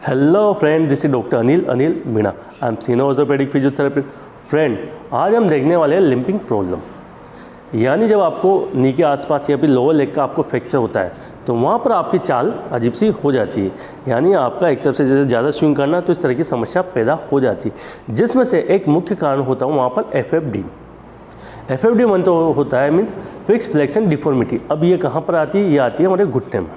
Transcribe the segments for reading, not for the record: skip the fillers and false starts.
Hello friend, this is doctor Anil Meena. I am senior orthopaedic physiotherapy. Friend, आज हम देखने वाले हैं लिम्पिंग प्रॉब्लम, यानी जब आपको नी के आसपास या फिर लोअर लेग का आपको फ्रैक्चर होता है तो वहाँ पर आपकी चाल अजीब सी हो जाती है, यानी आपका एक तरफ से जैसे ज़्यादा स्विंग करना तो इस तरह की समस्या पैदा हो जाती है, जिसमें से एक मुख्य कारण होता है वहाँ पर एफ.एफ.डी मन तो होता है मीन्स फिक्स फ्लेक्शन डिफॉर्मिटी। अब ये कहाँ पर आती है? ये आती है हमारे घुटने में।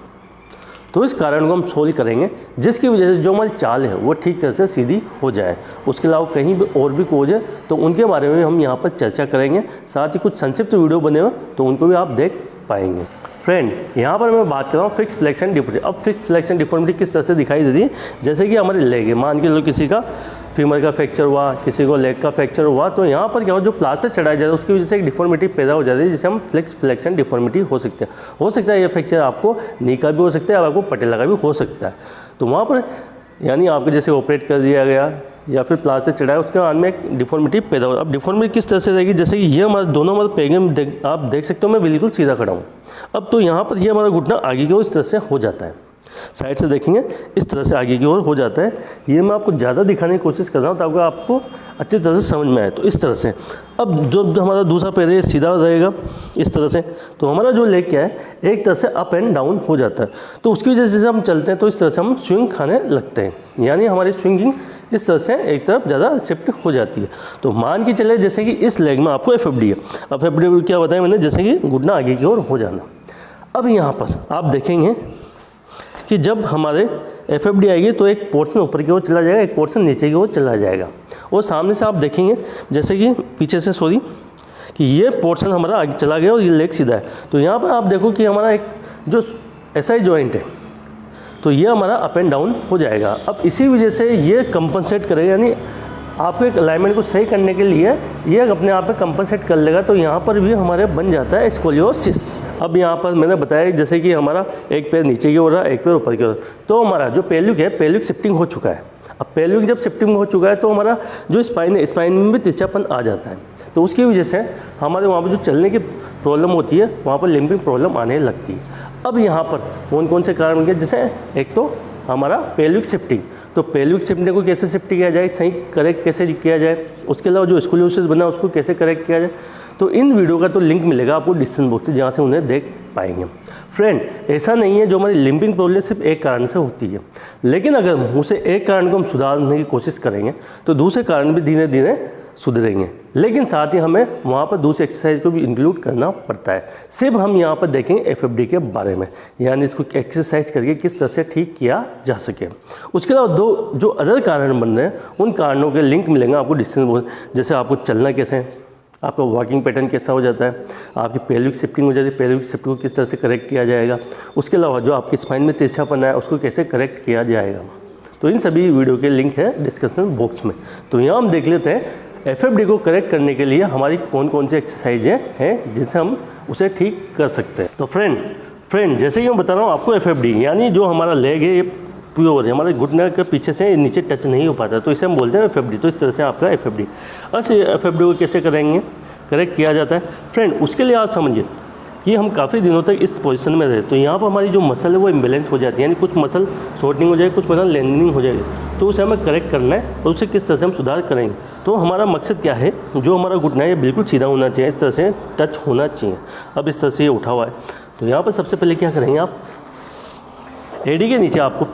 तो इस कारण को हम सोल्व करेंगे, जिसकी वजह से जो हमारी चाल है वो ठीक तरह से सीधी हो जाए। उसके अलावा कहीं भी और भी कोज है तो उनके बारे में हम यहाँ पर चर्चा करेंगे। साथ ही कुछ संक्षिप्त वीडियो बने हुए तो उनको भी आप देख पाएंगे। फ्रेंड, यहाँ पर मैं बात कर रहा हूँ फिक्स फ्लेक्शन डिफॉर्मिटी। अब फिक्स फ्लेक्शन डिफॉर्मिटी किस तरह से दिखाई देती है? जैसे कि हमारी लेग है, मान के लो किसी का फीमर का फ्रैक्चर हुआ, किसी को लेग का फ्रैक्चर हुआ, तो यहाँ पर क्या हो, जो प्लास्टर चढ़ाया जाता है उसकी वजह से एक डिफॉर्मिटी पैदा हो जाती है, जिसे हम फिक्स फ्लेक्शन डिफॉर्मिटी हो सकते हैं। हो सकता है ये फ्रैक्चर आपको नी का भी हो सकता है और आपको पटेला का भी हो सकता है। तो वहाँ पर यानी आपको जैसे ऑपरेट कर दिया गया या फिर प्लास्टर चढ़ाया, उसके बाद में एक डिफॉर्मिटी पैदा हो। अब डिफॉर्मिटी किस तरह से रहेगी? जैसे कि ये हमारे दोनों हमारे पैर आप देख सकते हो, मैं बिल्कुल सीधा खड़ा हूँ। अब तो यहाँ पर ये हमारा घुटना आगे की ओर इस तरह से हो जाता है, साइड से देखेंगे इस तरह से आगे की ओर हो जाता है। ये मैं आपको ज़्यादा दिखाने की कोशिश कर रहा हूँ ताकि आपको अच्छी तरह से समझ में आए। तो इस तरह से अब जो हमारा दूसरा पैर है सीधा रहेगा इस तरह से, तो हमारा जो लेग क्या है एक तरह से अप एंड डाउन हो जाता है। तो उसकी वजह से हम चलते हैं तो इस तरह से हम स्विंग खाने लगते हैं, यानी हमारी स्विंगिंग इस तरह से एक तरफ ज़्यादा शिफ्ट हो जाती है। तो मान के चले जैसे कि इस लेग में आपको एफ.एफ.डी है। अब एफ.एफ.डी क्या बताया मैंने? जैसे कि घुटना आगे की ओर हो जाना। अब यहाँ पर आप देखेंगे कि जब हमारे एफ.एफ.डी आएगी तो एक पोर्शन ऊपर की ओर चला जाएगा, एक पोर्शन नीचे की ओर चला जाएगा। और सामने से आप देखेंगे जैसे कि पीछे से कि ये पोर्शन हमारा आगे चला गया और ये लेग सीधा है। तो यहाँ पर आप देखो कि हमारा एक जो एसआई जॉइंट है तो ये हमारा अप एंड डाउन हो जाएगा। अब इसी वजह से ये कंपनसेट करेगा, यानी आपके अलाइनमेंट को सही करने के लिए ये अपने आप में कंपनसेट कर लेगा। तो यहाँ पर भी हमारे बन जाता है स्कोलियोसिस। अब यहाँ पर मैंने बताया जैसे कि हमारा एक पैर नीचे की ओर है, एक पैर ऊपर की ओर, तो हमारा जो पेल्विक है पेल्विक शिफ्टिंग हो चुका है। अब पेल्विक जब शिफ्टिंग हो चुका है तो हमारा जो स्पाइन है स्पाइन में भी तिरछापन आ जाता है। तो उसकी वजह से हमारे वहाँ पर जो चलने की प्रॉब्लम होती है वहाँ पर लिम्पिंग प्रॉब्लम आने लगती है। अब यहाँ पर कौन कौन से कारण होंगे? जैसे एक तो हमारा पेल्विक शिफ्टिंग, तो पेल्विक शिफ्टिंग को कैसे शिफ्ट किया जाए, सही करेक्ट कैसे किया जाए, उसके अलावा जो स्कोलियोसिस बना उसको कैसे करेक्ट किया जाए। तो इन वीडियो का तो लिंक मिलेगा आपको डिस्क्रिप्शन बॉक्स से, जहाँ से उन्हें देख पाएंगे। फ्रेंड, ऐसा नहीं है जो हमारी लिम्पिंग प्रॉब्लम सिर्फ एक कारण से होती है, लेकिन अगर उसे एक कारण को हम सुधारने की कोशिश करेंगे तो दूसरे कारण भी धीरे धीरे सुधरेंगे। लेकिन साथ ही हमें वहाँ पर दूसरी एक्सरसाइज को भी इंक्लूड करना पड़ता है। सिर्फ हम यहाँ पर देखेंगे एफ.एफ.डी के बारे में, यानी इसको एक्सरसाइज करके किस तरह से ठीक किया जा सके। उसके अलावा दो जो अदर कारण बन रहे हैं उन कारणों के लिंक मिलेंगे आपको डिस्टेंस बॉक्स। जैसे आपको चलना कैसे है, आपका वॉकिंग पैटर्न कैसा हो जाता है, आपकी पेल्विक शिफ्टिंग हो जाती है, पेल्विक शिफ्टिंग को किस तरह से करेक्ट किया जाएगा। उसके अलावा जो आपकी स्पाइन में तिरछापन है उसको कैसे करेक्ट किया जाएगा। तो इन सभी वीडियो के लिंक है डिस्क्रिप्शन बॉक्स में। तो यहाँ हम देख लेते हैं एफ.एफ.डी को करेक्ट करने के लिए हमारी कौन कौन सी एक्सरसाइजें हैं जिनसे हम उसे ठीक कर सकते हैं। तो फ्रेंड जैसे कि मैं बता रहा हूँ आपको एफ.एफ.डी यानी जो हमारा लेग है ये प्योर है, हमारे घुटने के पीछे से नीचे टच नहीं हो पाता, तो इसे हम बोलते हैं एफ.एफ.डी। तो इस तरह से आपका एफ.एफ.डी। अब एफ.एफ.डी को कैसे करेंगे, करेक्ट किया जाता है? फ्रेंड, उसके लिए आप समझिए कि हम काफ़ी दिनों तक इस पोजीशन में रहे तो यहाँ पर हमारी जो मसल है वो इम्बेलेंस हो जाती है, यानी कुछ मसल शॉर्टनिंग हो जाएगी, कुछ मसल लेंथनिंग हो जाएगी। तो उसे हमें करेक्ट करना है और उसे किस तरह से हम सुधार करेंगे। तो हमारा मकसद क्या है, जो हमारा घुटना है ये बिल्कुल सीधा होना चाहिए, इस तरह से टच होना चाहिए। अब इस तरह से ये उठा हुआ है, तो यहाँ पर सबसे पहले क्या करेंगे, आप एडी के नीचे आपको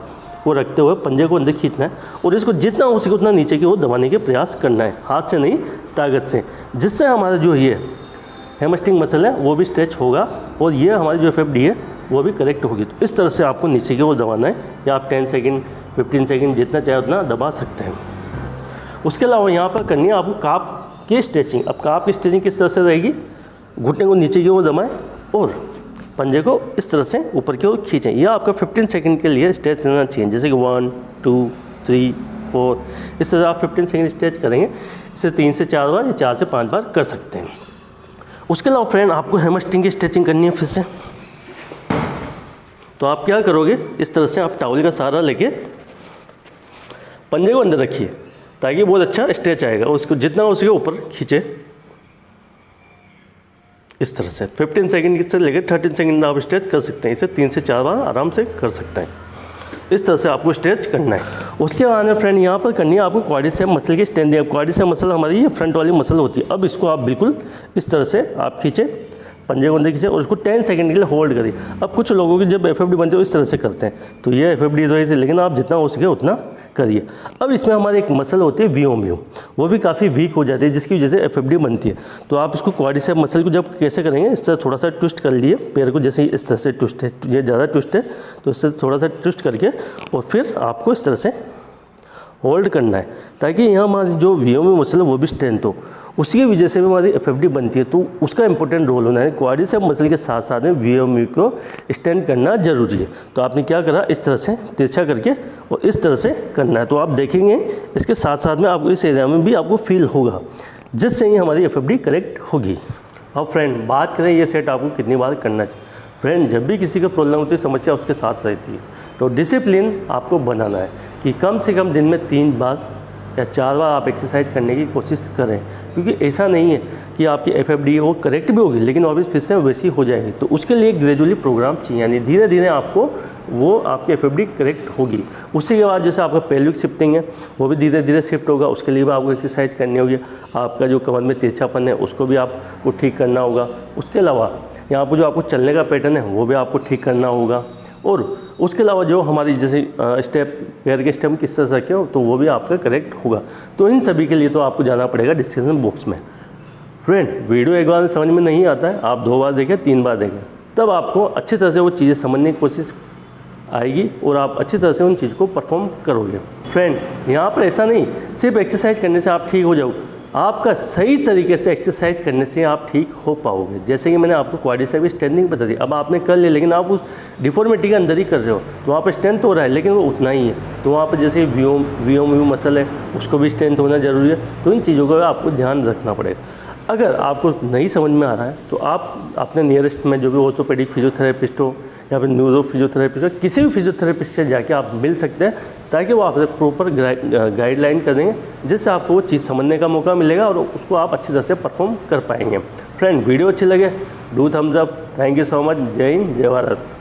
वो रखते हुए पंजे को अंदर खींचना है और इसको जितना हो सके उतना नीचे की ओर दबाने के प्रयास करना है, हाथ से नहीं ताकत से, जिससे हमारा जो ये हैमस्ट्रिंग मसल है वो भी स्ट्रेच होगा और ये हमारी जो एफ.एफ.डी है वो भी करेक्ट होगी। तो इस तरह से आपको नीचे की ओर दबाना है, या आप 10 सेकंड 15 सेकंड जितना चाहे उतना दबा सकते हैं। उसके अलावा यहाँ पर करनी है आपको काफ की स्ट्रेचिंग। अब काफ की स्ट्रेचिंग किस तरह से रहेगी, घुटने को नीचे की ओर दबाएं और पंजे को इस तरह से ऊपर की ओर खींचें। यह आपका 15 सेकंड के लिए स्ट्रेच रहना चाहिए, जैसे कि 1 2 3 4 इस तरह आप 15 सेकंड स्ट्रेच करेंगे। इसे 3 से 4 बार या 4 से 5 बार कर सकते हैं। उसके अलावा फ्रेंड आपको हैमस्ट्रिंग की स्ट्रेचिंग करनी है फिर से। तो आप क्या करोगे, इस तरह से आप टॉवल का सहारा लेके पंजे को अंदर रखिए ताकि बहुत अच्छा स्ट्रेच आएगा। उसको जितना हो सके ऊपर खींचे इस तरह से 15 सेकंड से लेकर 13 सेकंड आप स्ट्रेच कर सकते हैं। इसे 3 से 4 बार आराम से कर सकते हैं। इस तरह से आपको स्ट्रेच करना है। उसके बाद में फ्रेंड यहाँ पर करनी है आपको क्वाड्रिसेप मसल की स्ट्रेंथ। क्वाड्रिसेप मसल हमारी ये फ्रंट वाली मसल होती है। अब इसको आप बिल्कुल इस तरह से आप खींचे, पंजे को अंदर खींचे और उसको 10 सेकंड के लिए होल्ड करिए। अब कुछ लोगों की जब एफएफडी बनते हैं इस तरह से करते हैं, तो ये एफएफडी तो ऐसे, लेकिन आप जितना हो सके उतना करिए। अब इसमें हमारी एक मसल होती है वियोम्यू, वो भी काफ़ी वीक हो जाती है, जिसकी वजह से एफएफडी बनती है। तो आप इसको क्वाड्रिसेप मसल को जब कैसे करेंगे, इस तरह थोड़ा सा ट्विस्ट कर लिए पैर को, जैसे इस तरह से ट्विस्ट है, ये ज़्यादा ट्विस्ट है तो इससे थोड़ा सा ट्विस्ट करके और फिर आपको इस तरह से होल्ड करना है, ताकि यहाँ हमारी जो वियोम्यू मसल है वो भी स्ट्रेंथ हो। उसी की वजह से भी हमारी एफएफडी बनती है। तो उसका इंपॉर्टेंट रोल होना है, क्वाड्रिसेप मसल के साथ साथ में वियोम्यू को स्ट्रेंथ करना जरूरी है। तो आपने क्या करा, इस तरह से तिरछा करके और इस तरह से करना है। तो आप देखेंगे इसके साथ साथ में आपको इस एरिया में भी आपको फील होगा, जिससे ही हमारी एफएफडी करेक्ट होगी। अब फ्रेंड बात करें ये सेट आपको कितनी बार करना चाहिए। फ्रेंड जब भी किसी का प्रॉब्लम होती है, समस्या उसके साथ रहती है, तो डिसिप्लिन आपको बनाना है कि कम से कम दिन में 3 बार या 4 बार आप एक्सरसाइज करने की कोशिश करें। क्योंकि ऐसा नहीं है कि आपकी एफएफडी वो करेक्ट भी होगी लेकिन वापस फिर से वैसी हो जाएगी। तो उसके लिए ग्रेजुअली प्रोग्राम चाहिए, यानी धीरे धीरे आपको वो आपकी एफएफडी करेक्ट होगी। उसी के बाद जैसे आपका पेल्विक शिफ्टिंग है वो भी धीरे धीरे शिफ्ट होगा, उसके लिए भी आपको एक्सरसाइज करनी होगी। आपका जो कमर में तिरछापन है उसको भी आपको ठीक करना होगा। उसके अलावा यहाँ पर जो आपको चलने का पैटर्न है वो भी आपको ठीक करना होगा। और उसके अलावा जो हमारी जैसे स्टेप, पैर के स्टेप किस तरह से रखे हो तो वो भी आपका करेक्ट होगा। तो इन सभी के लिए तो आपको जाना पड़ेगा डिस्क्रिप्शन बॉक्स में। फ्रेंड वीडियो एक बार समझ में नहीं आता है, आप 2 बार देखें, 3 बार देखें, तब आपको अच्छी तरह से वो चीज़ें समझने की कोशिश आएगी और आप अच्छी तरह से उन चीज़ को परफॉर्म करोगे। फ्रेंड यहाँ पर ऐसा नहीं सिर्फ एक्सरसाइज करने से आप ठीक हो जाओ, आपका सही तरीके से एक्सरसाइज करने से आप ठीक हो पाओगे। जैसे कि मैंने आपको क्वाड्रिसेप की स्ट्रेंथिंग बता दी, अब आपने कर लिया लेकिन आप उस डिफॉर्मिटी के अंदर ही कर रहे हो, तो वहाँ पर स्ट्रेंथ हो रहा है लेकिन वो उतना ही है। तो वहाँ पर जैसे वियोम्यू मसल है उसको भी स्ट्रेंथ होना ज़रूरी है। तो इन चीज़ों का आपको ध्यान रखना पड़ेगा। अगर आपको नहीं समझ में आ रहा है तो आप अपने नियरेस्ट में जो भी ऑर्थोपेडिक फिजियोथेरेपिस्ट हो या फिर न्यूरो फिजियोथेरेपिस्ट हो, किसी भी फिजियोथेरेपिस्ट से जाके आप मिल सकते हैं, ताकि वो आपसे प्रॉपर गाइडलाइन कर देंगे, जिससे आपको वो चीज़ समझने का मौका मिलेगा और उसको आप अच्छी तरह से परफॉर्म कर पाएंगे। फ्रेंड वीडियो अच्छी लगे do thumbs up. Thank you so much. जय हिंद, जय भारत।